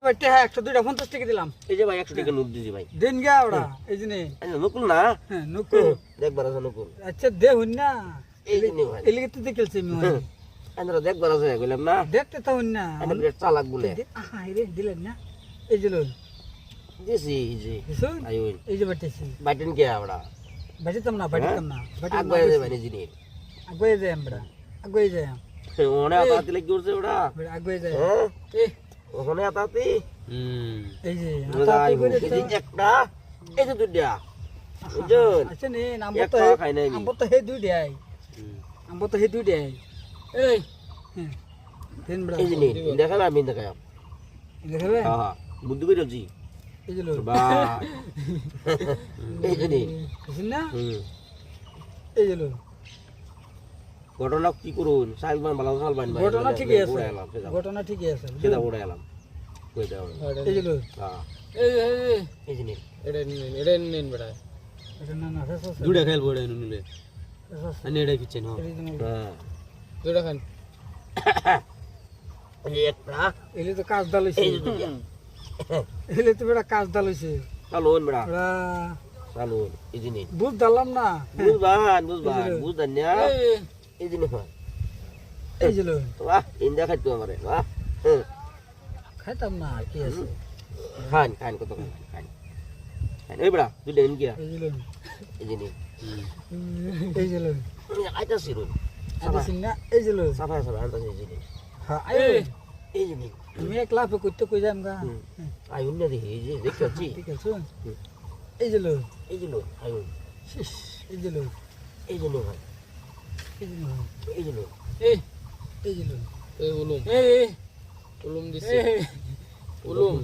বেটে হ্যাঁ 100 250 টাকা দিলাম। এই যে ভাই 100 টাকা নোট দিছি ভাই। দিন গা ওরা এই যে নে আচ্ছা নকুল না? হ্যাঁ নকুল দেখবার আছে নকুল। আচ্ছা দে হইন না এই যে নে ভাই। এলিগে তো দেখলছি আমি ভাই আমরা দেখবার আছে কইলাম না। দেখতে তো হইন না আমরা বিরাট চালাক বলে। আহা রে দিলেন না এই যে লই দিছি এই যে শুন আইউন এই যে বেটেছি বাইটেন কে আমরা বাজিতাম না বাজিতাম না আগবাই দে মানে জিনি আগুয়ে যাই আমরা আগুয়ে যাই ওনে আতাতে লাগি করছে ওটা আগুয়ে যাই হ্যাঁ এ ওখানে আতাতে এই যে আতাতে করে তো একটা এই যে দুইটা বুঝুন আচ্ছা নে একটা খাই নাই আমবো তো হে দুই দেয় আমবো তো হে দুই দেয় এই দেন বড় এই যে নে দেখা আমি দেখাই দেখাবে হ্যাঁ হ্যাঁ বুদ্ধি করে জি এই যে লো বাহ এই যে নে বুঝছেন না হুম এই যে লো ঘটনা কি করুন সালমান ভালো সালমান ভাই ঘটনা ঠিকই আছে ঘটনা ঠিকই আছে সেটা উড়ে এলাম কই দাও এই যে লো হ্যাঁ এই এই যে নে এটা নিন বেটা এটা না না শেষ আছে দুটা খেলবো এটা নিলে আনি এটা পিছে না হ্যাঁ দুটা খান এই একটা এলে তো কাজ দালইছে এই যে দুইটা এলে তো বেটা কাজ দালইছে চালুন বড়া ওরা চালুন এই যে নে বুঝ দালাম না বুঝবান না এই যে নে এই যে লো বাহ ইন্দা খাইতো আমারে বাহ খাইতাম না কি আছে খান খান কত খান খান খান এই বড়া দুই দিন গিয়া এই যে লো এই যে নে এই যে লো আইতা সিরুন আচ্ছা সিংনা এই যে লো সাফা সাফা আনতা এই যে নে হ্যাঁ আই এই যে নে তুমি এক লাফে করতে কই যাম গা আইউন না দেখি এই যে দেখছি ঠিক আছে এই যে লো এই যে লো আইউন এই যে লো এই যে নো ভাই এই যে লো এই যে লো এই এই যে লো এই উলুম উলুম দিছে উলুম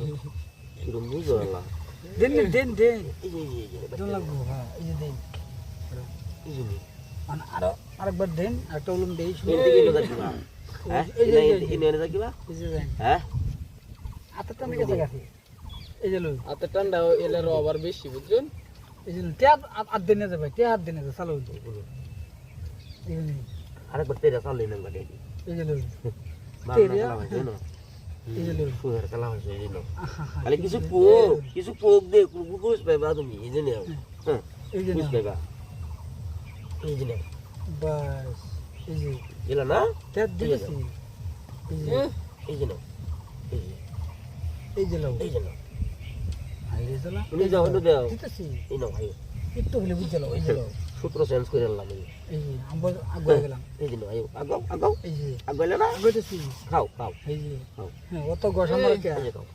সিরুন বুঝো আল্লাহ দেন দেন দেন এই যে দোন লাগবো হ্যাঁ এই যে দেন এই যে নে মানে আরেকবার দেন একটা উলুম দেই এই দিকে নো যাকিবা হ্যাঁ এই যে এই নে যাকিবা এই যে দেন হ্যাঁ আতা টানে গেছে গাছে এই যে লো আতে ঠান্ডা এলে আবার বেশি বুঝছেন এই যে তে আট দিনে যাবে তে আট দিনে যাবে চালু এই যে আরেকবার তেরা চালই না বাড়ি এই যে লো বাংলা কালা হইছে না এই যে লো সুগার কালা হইছে এই নো খালি কিছু পোক দে কুকুস পাইবা তুমি এই যে নে হ্যাঁ এই যে কুকুস পাইবা এই যে নে বাস এই যে এলা না তে দিছি এই যে নো এই যে লো এই যে নো আই রে জলা উনি যাও নো দাও দিতেছি এই নো ভাই একটু হলে বুঝলো এই যে লো সূত্র চেঞ্জ করে আনলাম এই যে আমরা আগুয়ে গেলাম এই যে নো আয়ো আগাও আগাও এই যে আগাইলে না আগুয়েতেছি খাও খাও এই যে খাও হ্যাঁ অত গসা মার কে এই যে খাও